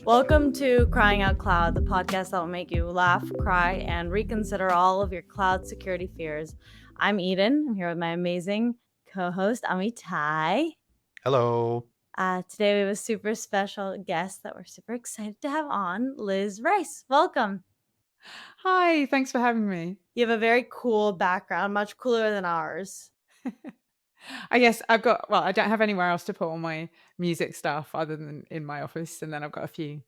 Welcome to Crying Out Cloud, the podcast that will make you laugh, cry, and reconsider all of your cloud security fears. I'm Eden. I'm here with my amazing co-host, Amitai. Hello. Today we have a super special guest that we're super excited to have on, Liz Rice. Welcome. Hi, thanks for having me. You have a very cool background, much cooler than ours. I guess I don't have anywhere else to put all my music stuff other than in my office, and then I've got a few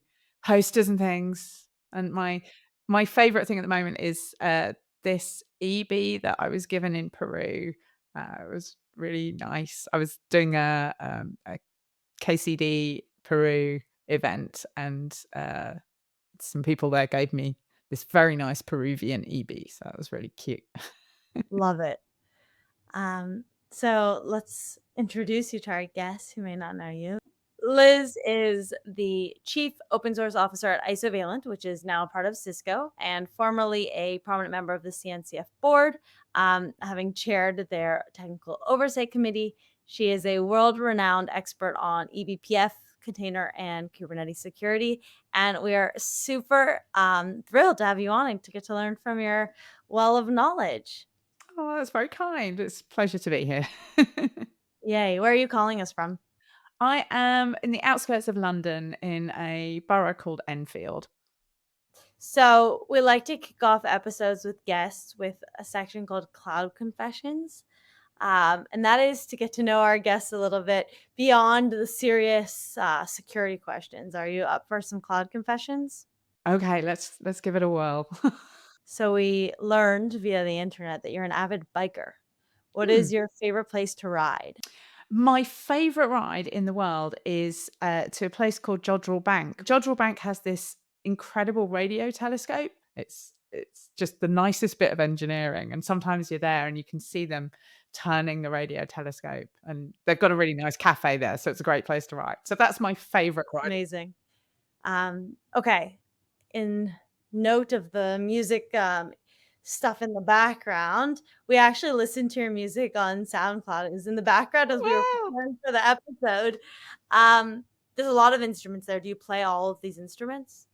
posters and things. And my favorite thing at the moment is this EB that I was given in Peru. It was really nice. I was doing a KCD Peru event, and some people there gave me this very nice Peruvian EB, so that was really cute. Love it. So let's introduce you to our guest who may not know you. Liz is the Chief Open Source Officer at Isovalent, which is now a part of Cisco, and formerly a prominent member of the CNCF board, having chaired their technical oversight committee. She is a world-renowned expert on eBPF, container, and Kubernetes security, and we are super thrilled to have you on and to get to learn from your well of knowledge. Oh, that's very kind. It's a pleasure to be here. Yay. Where are you calling us from? I am in the outskirts of London in a borough called Enfield. So we like to kick off episodes with guests with a section called Cloud Confessions. And that is to get to know our guests a little bit beyond the serious security questions. Are you up for some cloud confessions? Okay, let's give it a whirl. So we learned via the internet that you're an avid biker. What Hmm. is your favorite place to ride? My favorite ride in the world is to a place called Jodrell Bank. Jodrell Bank has this incredible radio telescope. It's just the nicest bit of engineering, and sometimes you're there and you can see them turning the radio telescope, and they've got a really nice cafe there, so it's a great place to ride. So that's my favorite ride. Amazing. Okay. In note of the music stuff in the background, we actually listened to your music on SoundCloud. It was in the background as we were Wow. preparing for the episode. Um, there's a lot of instruments there. Do you play all of these instruments?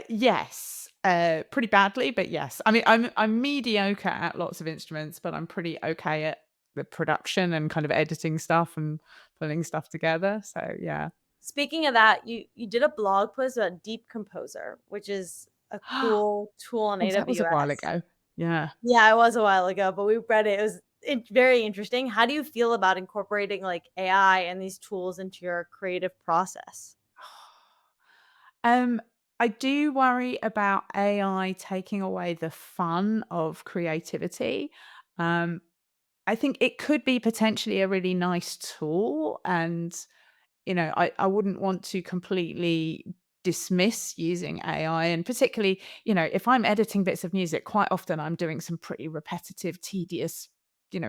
Yes, pretty badly, but yes. I mean, I'm mediocre at lots of instruments, but I'm pretty okay at the production and kind of editing stuff and putting stuff together. So yeah. Speaking of that, you did a blog post about Deep Composer, which is a cool tool on Oh, that was a while AWS. ago. Yeah. Yeah, it was a while ago, but we read it. It was very interesting. How do you feel about incorporating like AI and these tools into your creative process? Um, I do worry about AI taking away the fun of creativity. Um, I think it could be potentially a really nice tool, and I wouldn't want to completely dismiss using AI. And particularly, if I'm editing bits of music, quite often I'm doing some pretty repetitive, tedious,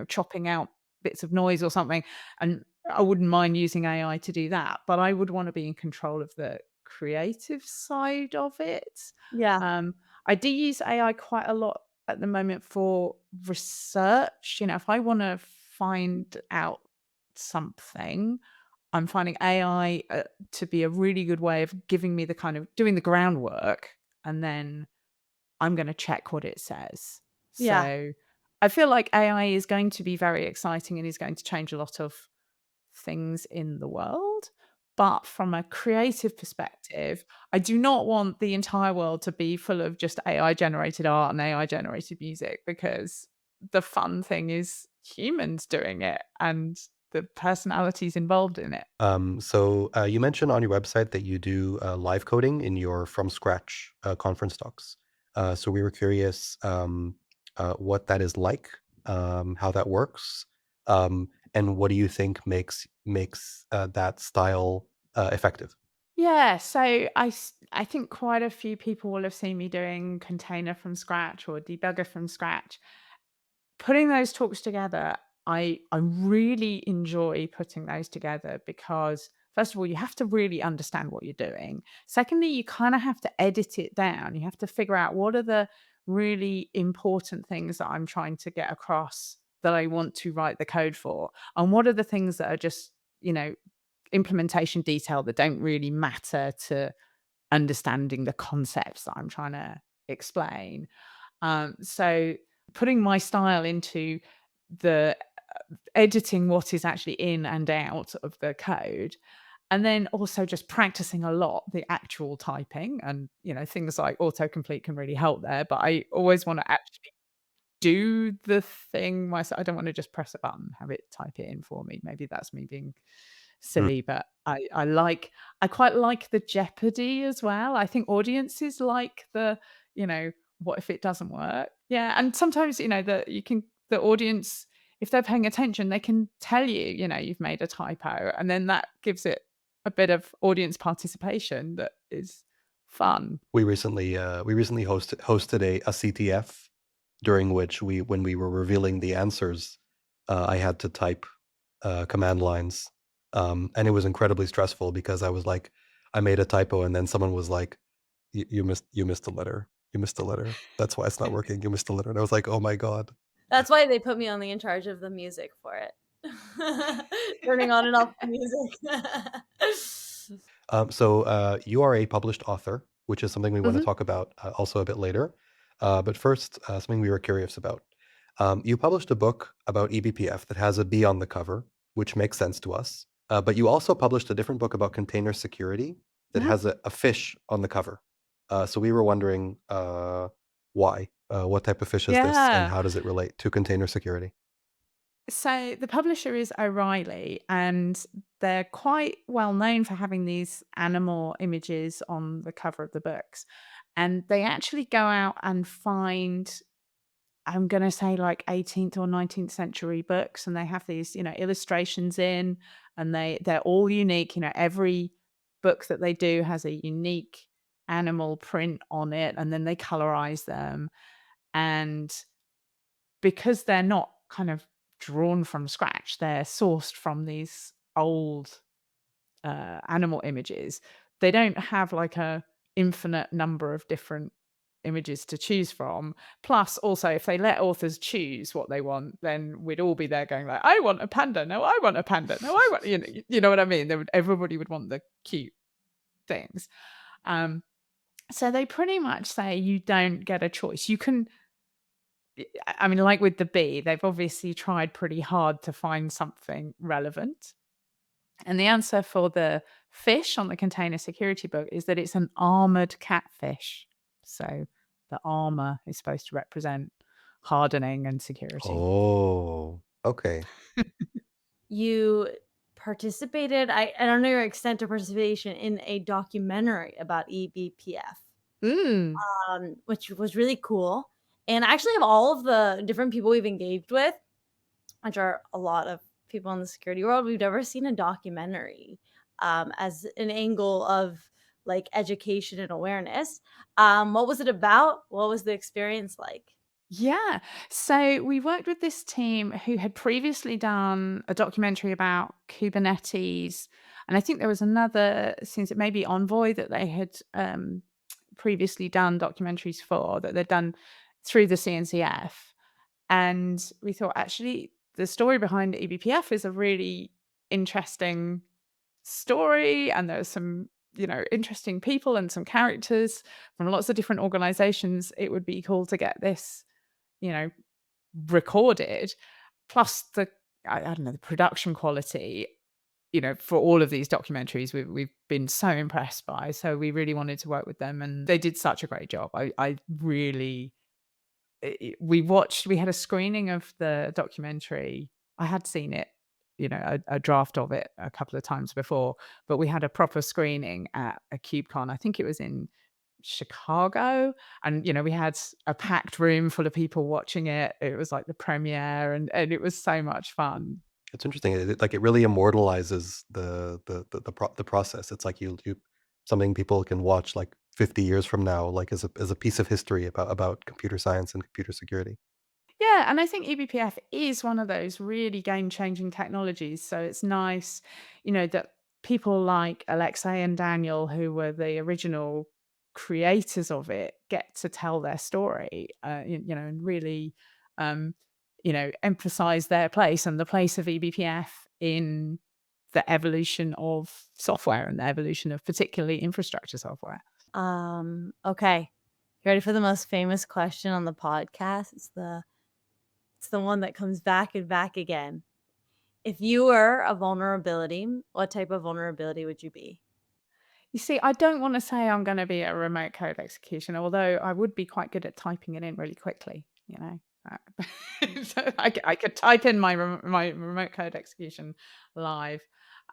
chopping out bits of noise or something. And I wouldn't mind using AI to do that, but I would want to be in control of the creative side of it. Yeah. Um, I do use AI quite a lot at the moment for research. If I want to find out something, I'm finding AI to be a really good way of giving me the kind of doing the groundwork, and then I'm going to check what it says. Yeah. So I feel like AI is going to be very exciting and is going to change a lot of things in the world. But from a creative perspective, I do not want the entire world to be full of just AI generated art and AI generated music, because the fun thing is humans doing it and the personalities involved in it. So you mentioned on your website that you do live coding in your from scratch conference talks. So we were curious what that is like, how that works, and what do you think makes that style effective? Yeah, so I think quite a few people will have seen me doing container from scratch or debugger from scratch. Putting those talks together, I really enjoy putting those together because first of all, you have to really understand what you're doing. Secondly, you kind of have to edit it down. You have to figure out what are the really important things that I'm trying to get across that I want to write the code for, and what are the things that are just, implementation detail that don't really matter to understanding the concepts that I'm trying to explain. So putting my style into the editing what is actually in and out of the code, and then also just practicing a lot the actual typing, and things like autocomplete can really help there, but I always want to actually do the thing myself. I don't want to just press a button, have it type it in for me. Maybe that's me being Mm. silly, but I quite like the jeopardy as well. I think audiences like you know, what if it doesn't work? Yeah, and sometimes, the audience, if they're paying attention, they can tell you, you've made a typo, and then that gives it a bit of audience participation that is fun. We recently hosted a CTF during which when we were revealing the answers, I had to type command lines, and it was incredibly stressful because I was like, I made a typo, and then someone was like, you missed a letter. You missed a letter. That's why it's not working. You missed a letter." And I was like, "Oh my god." That's why they put me only in charge of the music for it. Turning on and off the music. So you are a published author, which is something we want to Mhm. talk about also a bit later. But first, something we were curious about. You published a book about eBPF that has a bee on the cover, which makes sense to us. But you also published a different book about container security that Mhm. has a fish on the cover. So we were wondering why. What type of fish is this, and Yeah. how does it relate to container security? So the publisher is O'Reilly, and they're quite well known for having these animal images on the cover of the books. And they actually go out and find, I'm going to say, like 18th or 19th century books, and they have these, illustrations in, and they're all unique. Every book that they do has a unique animal print on it, and then they colorize them. And because they're not kind of drawn from scratch, they're sourced from these old animal images. They don't have like a infinite number of different images to choose from. Plus, also, if they let authors choose what they want, then we'd all be there going like, "I want a panda. No, I want a panda. No, I want," you know what I mean? Everybody would want the cute things. Um, so they pretty much say you don't get a choice. You can I mean, like with the bee, they've obviously tried pretty hard to find something relevant. And the answer for the fish on the container security book is that it's an armored catfish. So the armor is supposed to represent hardening and security. Oh, okay. You participated, I don't know your extent of participation in a documentary about eBPF, Mm. which was really cool. And actually, of all of the different people we've engaged with, which are a lot of people in the security world, we've never seen a documentary as an angle of like education and awareness. What was it about? What was the experience like? Yeah. So we worked with this team who had previously done a documentary about Kubernetes. And I think there was another, since it may be Envoy, that they had previously done documentaries for, that they'd done through the CNCF. And we thought, actually, the story behind eBPF is a really interesting story. And there's some, interesting people and some characters from lots of different organizations. It would be cool to get this, you know, recorded, plus I don't know, the production quality, for all of these documentaries we've been so impressed by. So we really wanted to work with them, and they did such a great job. I really we had a screening of the documentary. I had seen it, a draft of it a couple of times before, but we had a proper screening at a KubeCon. I think it was in Chicago, and we had a packed room full of people watching it. It was like the premiere, and it was so much fun. It's interesting. Like, it really immortalizes the process. It's like you something people can watch like 50 years from now, like as a piece of history about computer science and computer security. Yeah, and I think eBPF is one of those really game-changing technologies. So it's nice, that people like Alexei and Daniel, who were the original creators of it, get to tell their story, and really, um, emphasize their place and the place of eBPF in the evolution of software and the evolution of particularly infrastructure software. Okay. You ready for the most famous question on the podcast? It's the one that comes back and back again. If you were a vulnerability, what type of vulnerability would you be? You see, I don't want to say I'm going to be a remote code executioner, although I would be quite good at typing it in really quickly, you know. So I could type in my remote code execution live.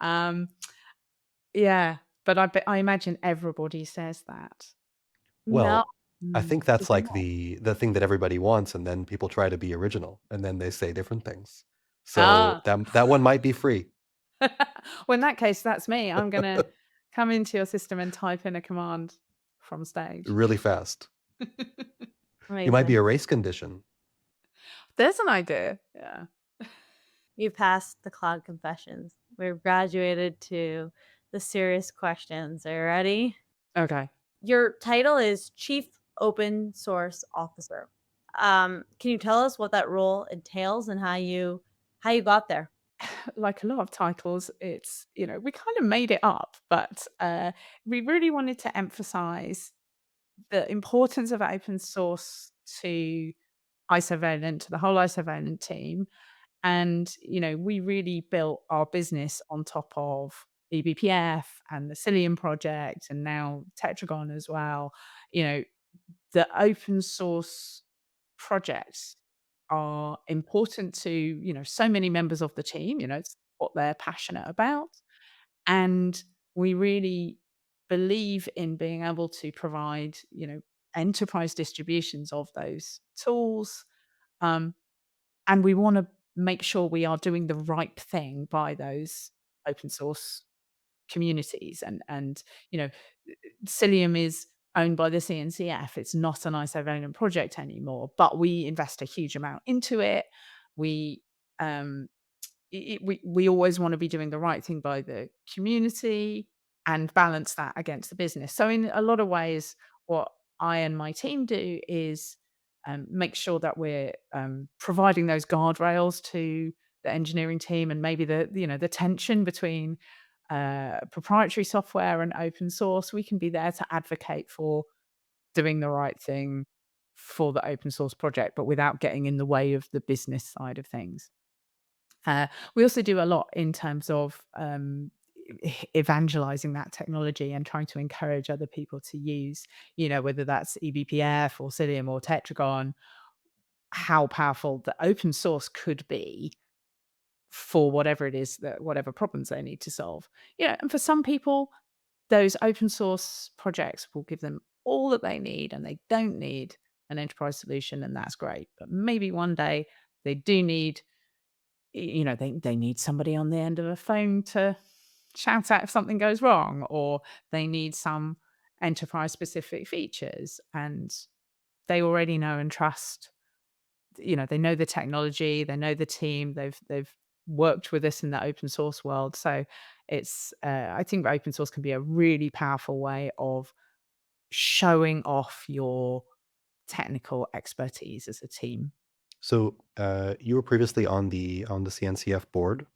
Um, yeah, but I imagine everybody says that. No. Well, I think Is that's it like not? the thing that everybody wants, and then people try to be original, and then they say different things. So Ah. that one might be free. Well, in that case, that's me. I'm gonna come into your system and type in a command from stage. Really fast. You might be Amazing. a race condition. There's an idea. Yeah. You passed the cloud confessions. We've graduated to the serious questions. Are you ready? Okay. Your title is Chief Open Source Officer. Can you tell us what that role entails and how you got there? Like a lot of titles, it's, we kind of made it up, but we really wanted to emphasize the importance of open source to Isovalent, to the whole Isovalent team. And, we really built our business on top of eBPF and the Cilium project and now Tetragon as well. You know, the open source projects are important to, so many members of the team, it's what they're passionate about. And we really believe in being able to provide, enterprise distributions of those tools. Um, and we want to make sure we are doing the right thing by those open source communities. And Cilium is owned by the CNCF. It's not an Isovalent project anymore, but we invest a huge amount into it. We um, we always want to be doing the right thing by the community and balance that against the business. So in a lot of ways, what I and my team do is make sure that we're providing those guardrails to the engineering team, and maybe the tension between proprietary software and open source. We can be there to advocate for doing the right thing for the open source project, but without getting in the way of the business side of things. We also do a lot in terms of evangelizing that technology and trying to encourage other people to use, whether that's eBPF or Cilium or Tetragon, how powerful the open source could be for whatever it is, that whatever problems they need to solve. And for some people, those open source projects will give them all that they need and they don't need an enterprise solution, and that's great. But maybe one day they do need, they need somebody on the end of a phone to shout out if something goes wrong, or they need some enterprise specific features, and they already know and trust, they know the technology, they know the team, they've worked with us in the open source world. So it's I think open source can be a really powerful way of showing off your technical expertise as a team. So you were previously on the CNCF board.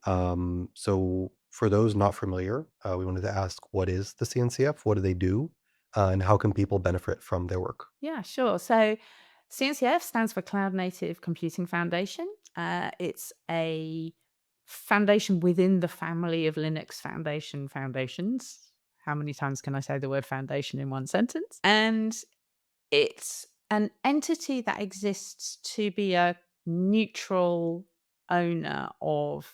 So for those not familiar, we wanted to ask, what is the CNCF? What do they do? And how can people benefit from their work? Yeah, sure. So CNCF stands for Cloud Native Computing Foundation. It's a foundation within the family of Linux Foundation foundations. How many times can I say the word foundation in one sentence? And it's an entity that exists to be a neutral owner of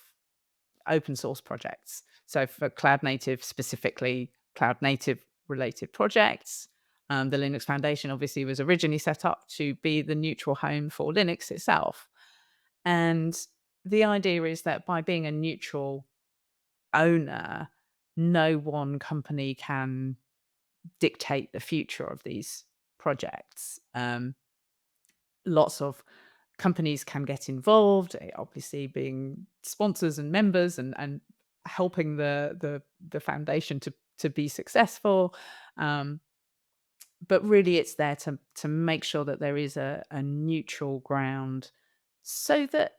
open source projects. So for cloud native, specifically cloud native related projects, the Linux Foundation obviously was originally set up to be the neutral home for Linux itself. And the idea is that by being a neutral owner, no one company can dictate the future of these projects. Lots of companies can get involved, obviously being sponsors and members, and helping the foundation to be successful. Um, but really, it's there to make sure that there is a neutral ground, so that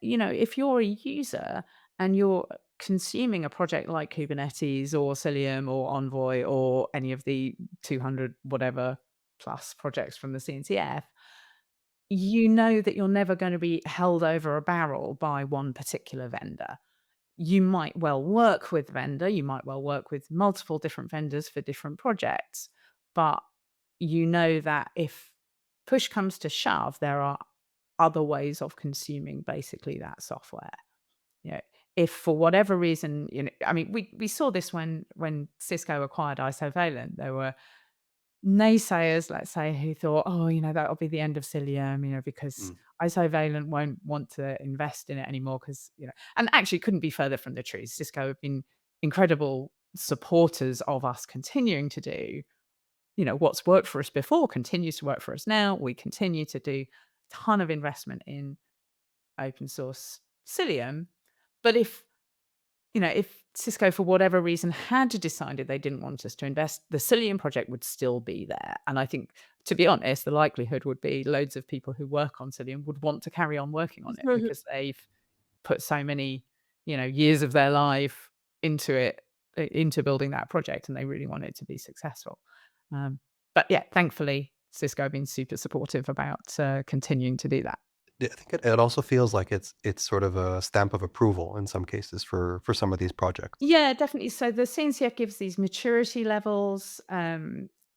if you're a user and you're consuming a project like Kubernetes or Cilium or Envoy or any of the 200 whatever plus projects from the CNCF, you know that you're never going to be held over a barrel by one particular vendor. You might well work with vendor, you might well work with multiple different vendors for different projects, but you know that if push comes to shove, there are other ways of consuming basically that software. You know, if for whatever reason, I mean, we saw this when Cisco acquired Isovalent. There were naysayers, let's say, who thought, "Oh, that'll be the end of Cilium, because Mm. Isovalent won't want to invest in it anymore." Because and actually, it couldn't be further from the truth. Cisco have been incredible supporters of us continuing to do, what's worked for us before continues to work for us now. We continue to do a ton of investment in open source Cilium, but if Cisco, for whatever reason, had decided they didn't want us to invest, the Cilium project would still be there. And I think, to be honest, the likelihood would be loads of people who work on Cilium would want to carry on working on it because they've put so many, years of their life into it, into building that project, and they really want it to be successful. But yeah, thankfully, Cisco have been super supportive about continuing to do that. Yeah, I think it also feels like it's sort of a stamp of approval in some cases for some of these projects. Yeah, definitely. So the CNCF gives these maturity levels,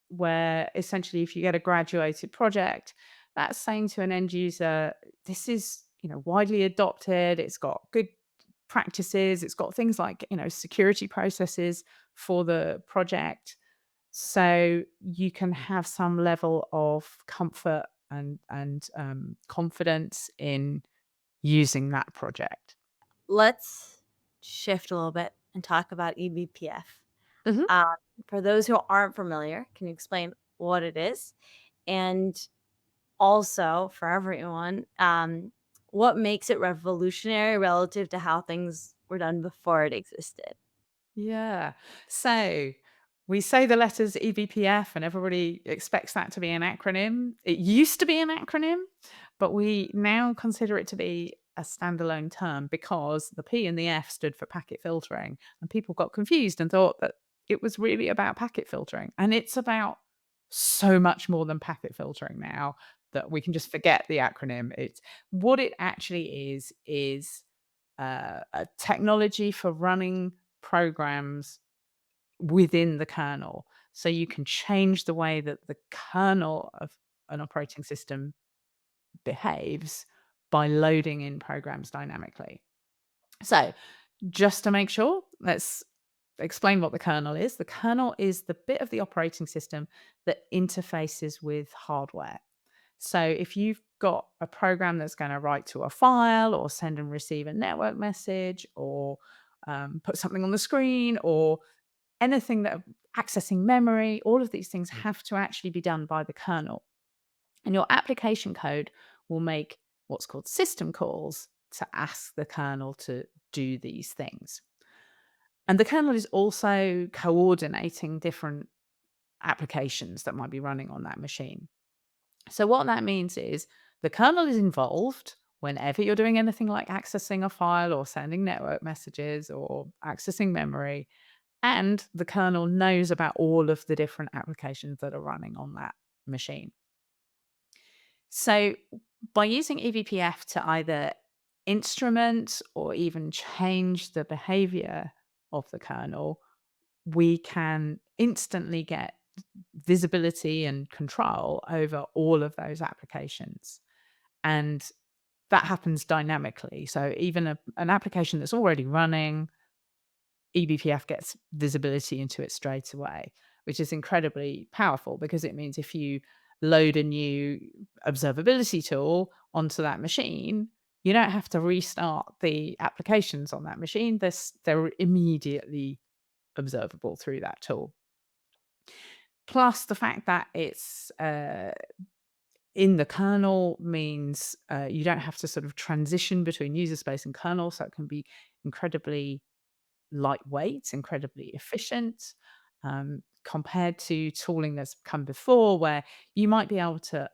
where essentially, if you get a graduated project, that's saying to an end user, this is widely adopted. It's got good practices. It's got things like security processes for the project, so you can have some level of comfort and confidence in using that project. Let's shift a little bit and talk about eBPF. Mhm. Um, for those who aren't familiar, can you explain what it is? And also, for everyone, what makes it revolutionary relative to how things were done before it existed? Yeah. So we say the letters eBPF and everybody expects that to be an acronym. It used to be an acronym, but we now consider it to be a standalone term because the P and the F stood for packet filtering. And people got confused and thought that it was really about packet filtering. And it's about so much more than packet filtering now that we can just forget the acronym. It's what it actually is a technology for running programs within the kernel. So you can change the way that the kernel of an operating system behaves by loading in programs dynamically. So just to make sure, let's explain what the kernel is. The kernel is the bit of the operating system that interfaces with hardware. So if you've got a program that's going to write to a file or send and receive a network message or put something on the screen or anything that accessing memory, all of these things Mm. have to actually be done by the kernel. And your application code will make what's called system calls to ask the kernel to do these things. And the kernel is also coordinating different applications that might be running on that machine. So what that means is the kernel is involved whenever you're doing anything like accessing a file or sending network messages or accessing memory, and the kernel knows about all of the different applications that are running on that machine. So by using eBPF to either instrument or even change the behavior of the kernel, we can instantly get visibility and control over all of those applications. And that happens dynamically. So even an application that's already running, eBPF gets visibility into it straight away, which is incredibly powerful because it means if you load a new observability tool onto that machine, you don't have to restart the applications on that machine. They're immediately observable through that tool. Plus, the fact that it's in the kernel means you don't have to sort of transition between user space and kernel, so it can be incredibly lightweight, incredibly efficient, compared to tooling that's come before, where you might be able to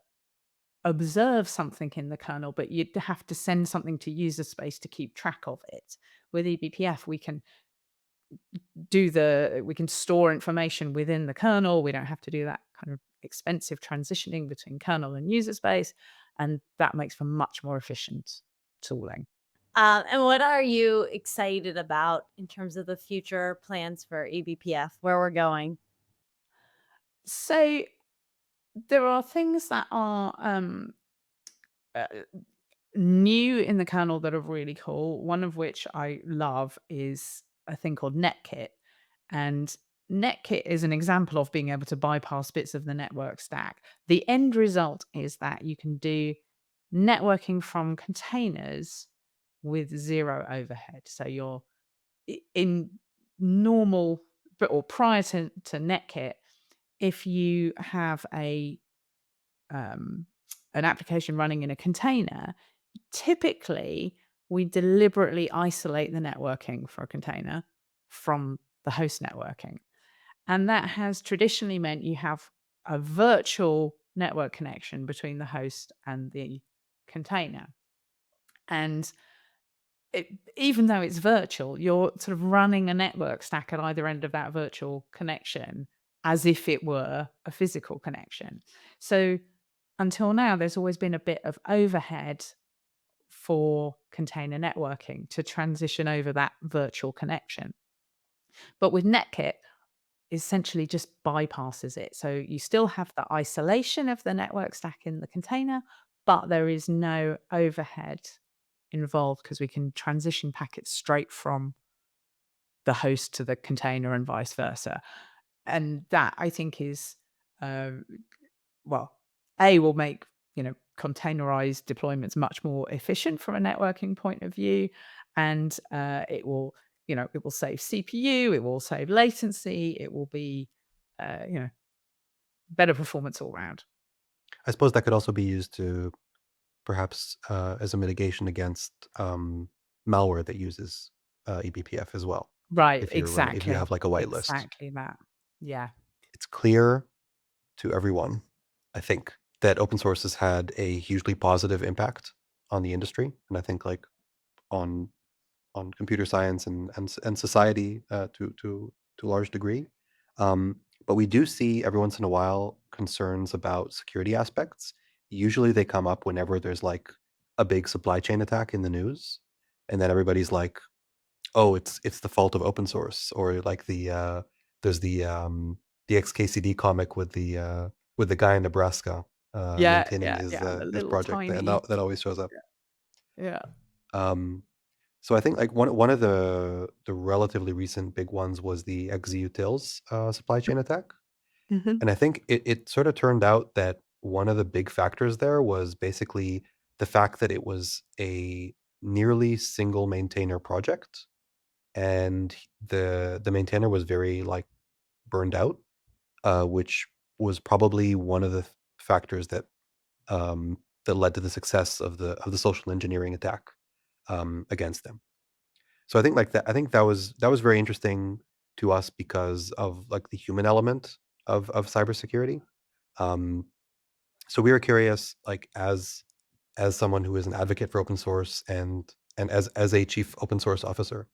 observe something in the kernel, but you'd have to send something to user space to keep track of it. With eBPF, we can store information within the kernel. We don't have to do that kind of expensive transitioning between kernel and user space, and that makes for much more efficient tooling. And what are you excited about in terms of the future plans for eBPF, where we're going? So there are things that are uh, new in the kernel that are really cool. One of which I love is a thing called Netkit. And Netkit is an example of being able to bypass bits of the network stack. The end result is that you can do networking from containers with zero overhead. So you're in normal, or prior to Netkit, if you have um, an application running in a container, typically we deliberately isolate the networking for a container from the host networking. And that has traditionally meant you have a virtual network connection between the host and the container. And even though it's virtual, you're sort of running a network stack at either end of that virtual connection as if it were a physical connection. So until now, there's always been a bit of overhead for container networking to transition over that virtual connection. But with Netkit, essentially just bypasses it. So you still have the isolation of the network stack in the container, but there is no overhead involved because we can transition packets straight from the host to the container and vice versa. And that I think is, uh, well, will make, containerized deployments much more efficient from a networking point of view. And it will save CPU, it will save latency, it will be, better performance all around. I suppose that could also be used to perhaps as a mitigation against malware that uses eBPF as well. Right, If you have exactly. like a whitelist, Exactly that. Yeah. it's clear to everyone, I think, that open source has had a hugely positive impact on the industry, and I think like on computer science and society to a large degree. But we do see every once in a while concerns about security aspects. Usually they come up whenever there's like a big supply chain attack in the news, and then everybody's like, "Oh, it's the fault of open source," or like there's the XKCD comic with the guy in Nebraska Yeah, maintaining yeah, yeah. The his little project, and tiny. that always shows up. Yeah. Um, so I think like one of the relatively recent big ones was the XZUtils supply chain attack, Mhm. and I think it sort of turned out that one of the big factors there was basically the fact that it was a nearly single maintainer project, and the maintainer was very like burned out, which was probably one of the factors that led to the success of the social engineering attack against them. So I think like that. I think that was very interesting to us because of like the human element of cybersecurity. Um, so we were curious, like as someone who is an advocate for open source and as a chief open source officer,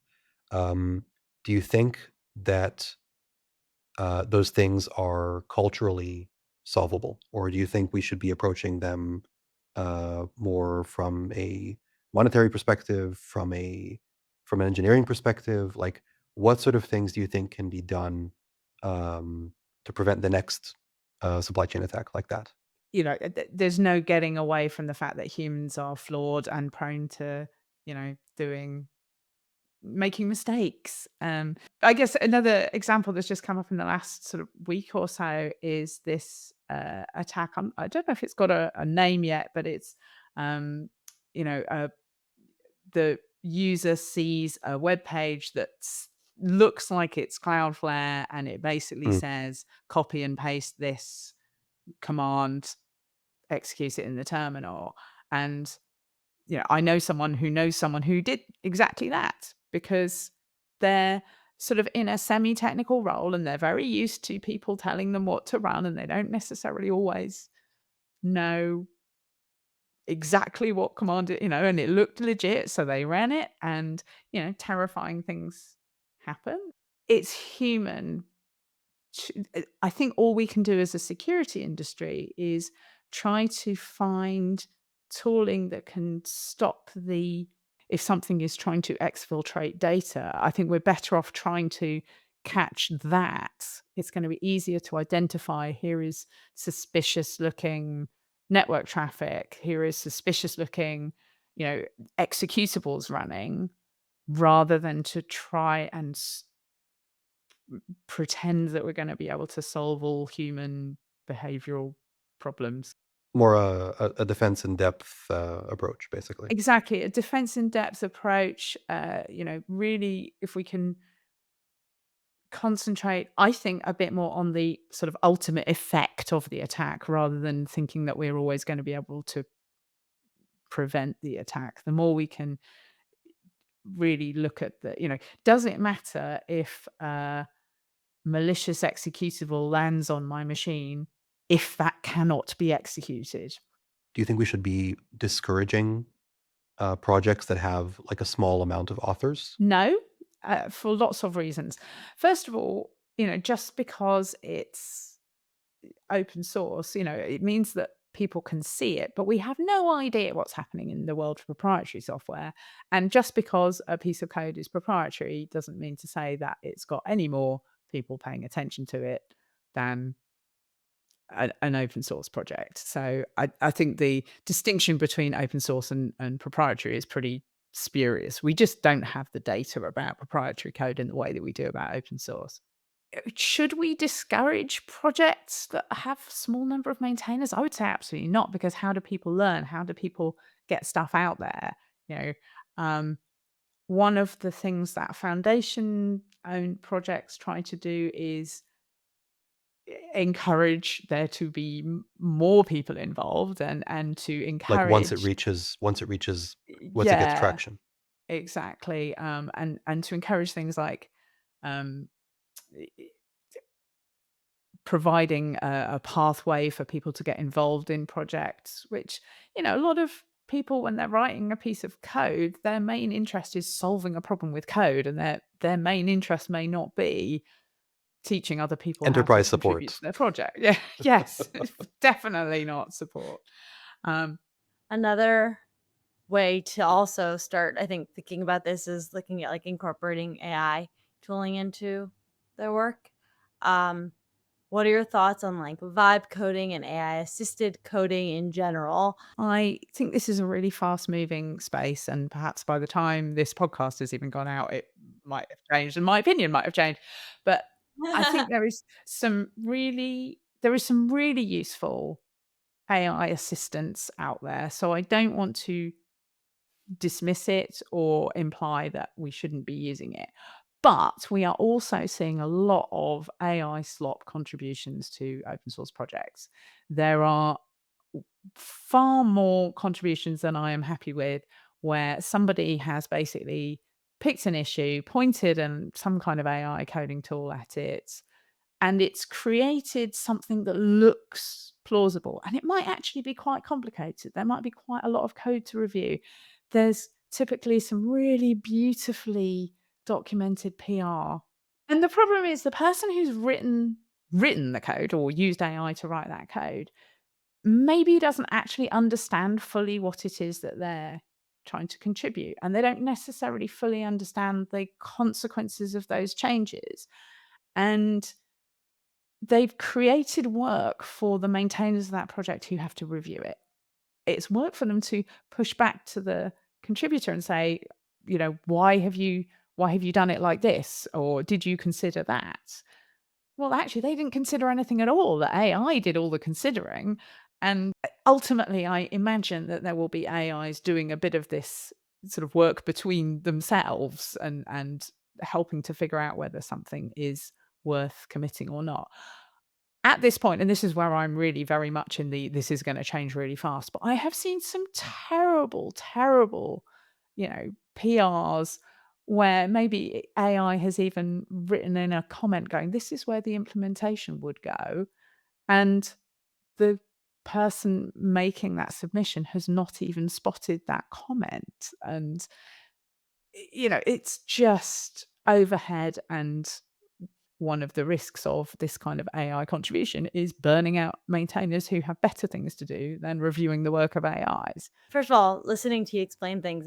um, do you think that those things are culturally solvable, or do you think we should be approaching them more from a monetary perspective, from an engineering perspective? Like, what sort of things do you think can be done um, to prevent the next supply chain attack like that? There's no getting away from the fact that humans are flawed and prone to, doing making mistakes. I guess another example that's just come up in the last sort of week or so is this attack. I don't know if it's got a name yet, but it's, um, you know, uh, the user sees a web page that looks like it's Cloudflare, and it basically Mm. says copy and paste this command, execute it in the terminal. And I know someone who knows someone who did exactly that because they're sort of in a semi-technical role and they're very used to people telling them what to run, and they don't necessarily always know exactly what command it, and it looked legit, so they ran it, and, terrifying things happen. It's human. I think all we can do as a security industry is try to find tooling that can stop if something is trying to exfiltrate data. I think we're better off trying to catch that. It's going to be easier to identify, here is suspicious looking network traffic, here is suspicious looking, executables running, rather than to try and pretend that we're gonna be able to solve all human behavioral problems. More a defense in depth approach, basically. Exactly, a defense in depth approach, really, if we can concentrate, I think, a bit more on the sort of ultimate effect of the attack rather than thinking that we're always gonna be able to prevent the attack. The more we can really look at does it matter if malicious executable lands on my machine if that cannot be executed? Do you think we should be discouraging projects that have like a small amount of authors? No, for lots of reasons. First of all, just because it's open source, it means that people can see it, but we have no idea what's happening in the world of proprietary software. And just because a piece of code is proprietary doesn't mean to say that it's got any more people paying attention to it than an open source project. So I think the distinction between open source and proprietary is pretty spurious. We just don't have the data about proprietary code in the way that we do about open source. Should we discourage projects that have small number of maintainers? I would say absolutely not, because how do people learn? How do people get stuff out there? You know, um, one of the things that foundation owned projects try to do is encourage there to be more people involved, and to Like encourage. once it gets Yeah, traction. exactly, and to encourage things like um providing a pathway for people to get involved in projects, which, a lot of people, when they're writing a piece of code, their main interest is solving a problem with code, and their main interest may not be teaching other people how to Enterprise contribute support. to their project. Yeah, yes, definitely not support. Um, Another way to also start, I think, thinking about this is looking at like incorporating AI tooling into their work. Um, what are your thoughts on like vibe coding and AI assisted coding in general? I think this is a really fast moving space, and perhaps by the time this podcast has even gone out, it might have changed, and my opinion might have changed. But I think there is some really useful AI assistance out there. So I don't want to dismiss it or imply that we shouldn't be using it. But we are also seeing a lot of AI slop contributions to open source projects. There are far more contributions than I am happy with, where somebody has basically picked an issue, pointed and some kind of AI coding tool at it, and it's created something that looks plausible. And it might actually be quite complicated. There might be quite a lot of code to review. There's typically some really beautifully documented PR. And the problem is the person who's written the code or used AI to write that code maybe doesn't actually understand fully what it is that they're trying to contribute. And they don't necessarily fully understand the consequences of those changes. And they've created work for the maintainers of that project who have to review it. It's work for them to push back to the contributor and say, why have you done it like this? Or did you consider that? Well, actually, they didn't consider anything at all. The AI did all the considering. And ultimately, I imagine that there will be AIs doing a bit of this sort of work between themselves, and helping to figure out whether something is worth committing or not. At this point, and this is where I'm really very much in this is going to change really fast, but I have seen some terrible, terrible, PRs where maybe AI has even written in a comment going, this is where the implementation would go. And the person making that submission has not even spotted that comment. And, it's just overhead. And one of the risks of this kind of AI contribution is burning out maintainers who have better things to do than reviewing the work of AIs. First of all, listening to you explain things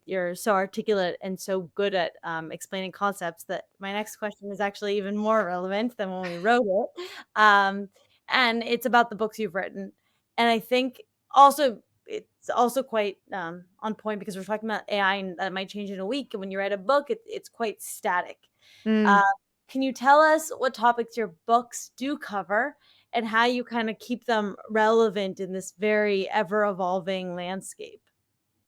you're so articulate and so good at explaining concepts that my next question is actually even more relevant than when we wrote it. And it's about the books you've written. And I think also it's also quite on point because we're talking about AI and that might change in a week. And when you write a book, it's quite static. Mm. Uh, can you tell us what topics your books do cover and how you kind of keep them relevant in this very ever evolving landscape?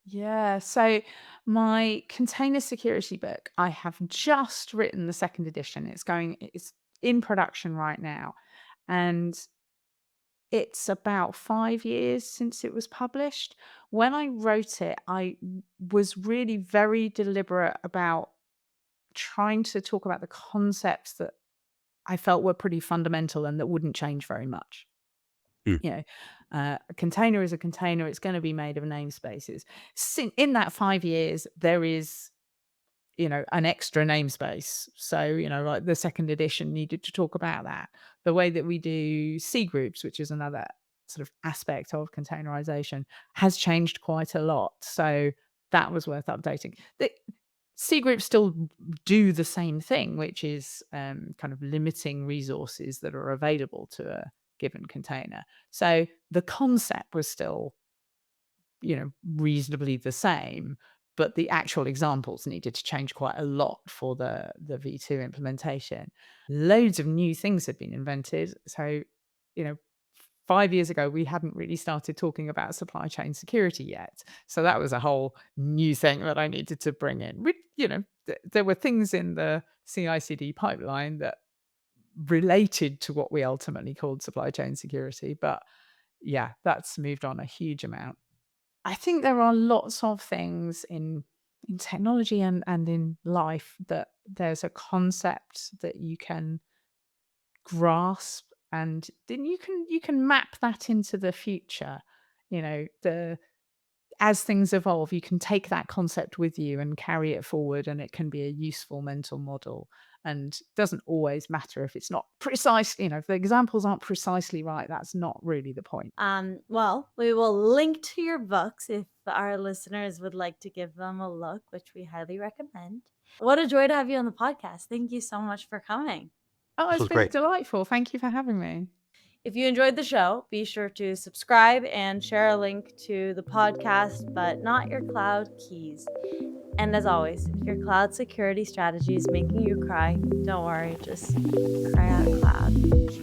Yeah. So my container security book, I have just written the second edition. It's in production right now. And it's about 5 years since it was published. When I wrote it, was really very deliberate about trying to talk about the concepts that I felt were pretty fundamental and that wouldn't change very much. Mm. You know, a container is a container. It's going to be made of namespaces. In that 5 years, there is, an extra namespace. So, like the second edition needed to talk about that. The way that we do C groups, which is another sort of aspect of containerization, has changed quite a lot. So that was worth updating. The C groups still do the same thing, which is kind of limiting resources that are available to a given container. So the concept was still, reasonably the same, but the actual examples needed to change quite a lot for the V2 implementation. Loads of new things had been invented. So, you know, 5 years ago, we hadn't really started talking about supply chain security yet. So that was a whole new thing that I needed to bring in. There were things in the CI/CD pipeline that related to what we ultimately called supply chain security, but yeah, that's moved on a huge amount. I think there are lots of things in technology and in life that there's a concept that you can grasp, and then you can map that into the future. The As things evolve, you can take that concept with you and carry it forward, and it can be a useful mental model. And it doesn't always matter if it's not precisely, if the examples aren't precisely right, that's not really the point. Well, we will link to your books if our listeners would like to give them a look, which we highly recommend. What a joy to have you on the podcast. Thank you so much for coming. Oh, This it's was been great. delightful. Thank you for having me. If you enjoyed the show, be sure to subscribe and share a link to the podcast, but not your cloud keys. And as always, if your cloud security strategy is making you cry, don't worry, just cry out loud.